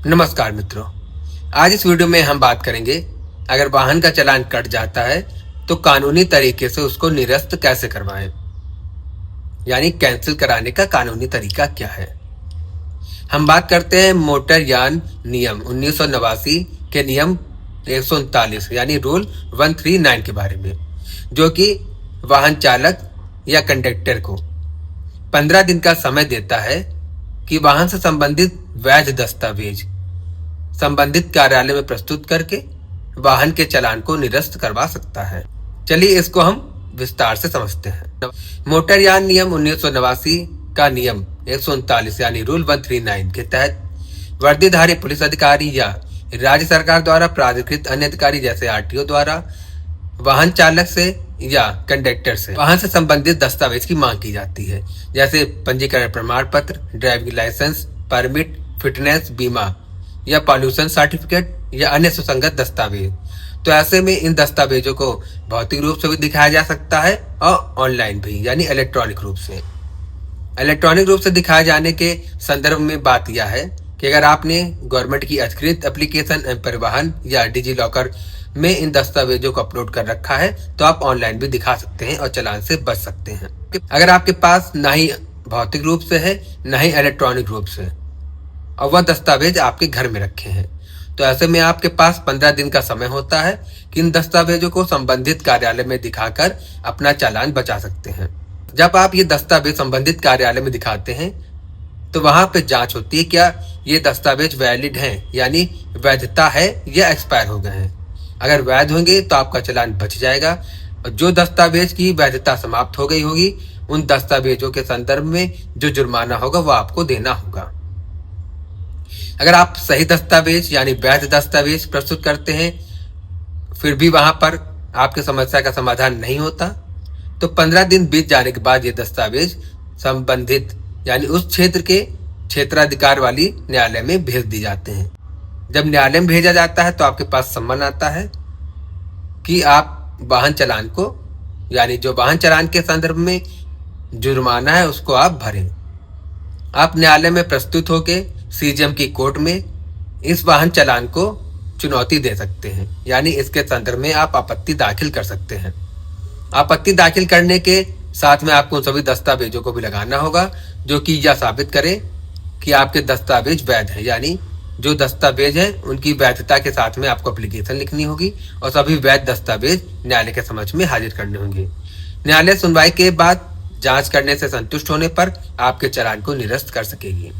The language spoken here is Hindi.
नमस्कार मित्रों, आज इस वीडियो में हम बात करेंगे अगर वाहन का चालान कट जाता है तो कानूनी तरीके से उसको निरस्त कैसे करवाएं, यानी कैंसिल कराने का कानूनी तरीका क्या है। हम बात करते हैं मोटर यान नियम 1989 के नियम 139 यानी रूल 139 के बारे में, जो कि वाहन चालक या कंडक्टर को 15 दिन का समय देता है कि वाहन से संबंधित वैध दस्तावेज संबंधित कार्यालय में प्रस्तुत करके वाहन के चालान को निरस्त करवा सकता है। चलिए इसको हम विस्तार से समझते हैं। मोटर यान नियम 1989 का नियम 139 यानी रूल 139 के तहत वर्दीधारी पुलिस अधिकारी या राज्य सरकार द्वारा प्राधिकृत अन्य अधिकारी जैसे आरटीओ द्वारा वाहन चालक से या कंडक्टर से वाहन से संबंधित दस्तावेज की मांग की जाती है, जैसे पंजीकरण प्रमाण पत्र, ड्राइविंग लाइसेंस, परमिट, फिटनेस, बीमा या पॉल्यूशन सर्टिफिकेट या अन्य सुसंगत दस्तावेज। तो ऐसे में इन दस्तावेजों को भौतिक रूप से भी दिखाया जा सकता है और ऑनलाइन भी, यानी इलेक्ट्रॉनिक रूप से। इलेक्ट्रॉनिक रूप से दिखाए जाने के संदर्भ में बात यह है कि अगर आपने गवर्नमेंट की अधिकृत एप्लीकेशन एवं परिवहन या डिजी लॉकर में इन दस्तावेजों को अपलोड कर रखा है तो आप ऑनलाइन भी दिखा सकते हैं और चालान से बच सकते हैं। अगर आपके पास ना ही भौतिक रूप से है ना ही इलेक्ट्रॉनिक रूप से और वह दस्तावेज आपके घर में रखे हैं, तो ऐसे में आपके पास 15 दिन का समय होता है कि इन दस्तावेजों को संबंधित कार्यालय में दिखाकर अपना चालान बचा सकते हैं। जब आप ये दस्तावेज संबंधित कार्यालय में दिखाते हैं तो वहां पे जांच होती है क्या ये दस्तावेज वैलिड हैं, यानी वैधता है या एक्सपायर हो गए हैं। अगर वैध होंगे तो आपका चालान बच जाएगा और जो दस्तावेज की वैधता समाप्त हो गई होगी उन दस्तावेजों के संदर्भ में जो जुर्माना होगा वो आपको देना होगा। अगर आप सही दस्तावेज यानी वैध दस्तावेज प्रस्तुत करते हैं फिर भी वहां पर आपकी समस्या का समाधान नहीं होता तो 15 दिन बीत जाने के बाद ये दस्तावेज संबंधित यानी उस क्षेत्र के क्षेत्राधिकार वाली न्यायालय में भेज दिए जाते हैं। जब न्यायालय में भेजा जाता है तो आपके पास सम्मन आता है कि आप वाहन चालान को, यानी जो वाहन चालान के संदर्भ में जुर्माना है उसको आप भरें। आप न्यायालय में प्रस्तुत होके सीजीएम की कोर्ट में इस वाहन चालान को चुनौती दे सकते हैं, यानी इसके संदर्भ में आप आपत्ति दाखिल कर सकते हैं। आपत्ति दाखिल करने के साथ में आपको सभी दस्तावेजों को भी लगाना होगा जो कि यह साबित करे कि आपके दस्तावेज वैध है, यानी जो दस्तावेज है उनकी वैधता के साथ में आपको एप्लीकेशन लिखनी होगी और सभी वैध दस्तावेज न्यायालय के समक्ष में हाजिर करने होंगे। न्यायालय सुनवाई के बाद जांच करने से संतुष्ट होने पर आपके चालान को निरस्त कर सकेगी।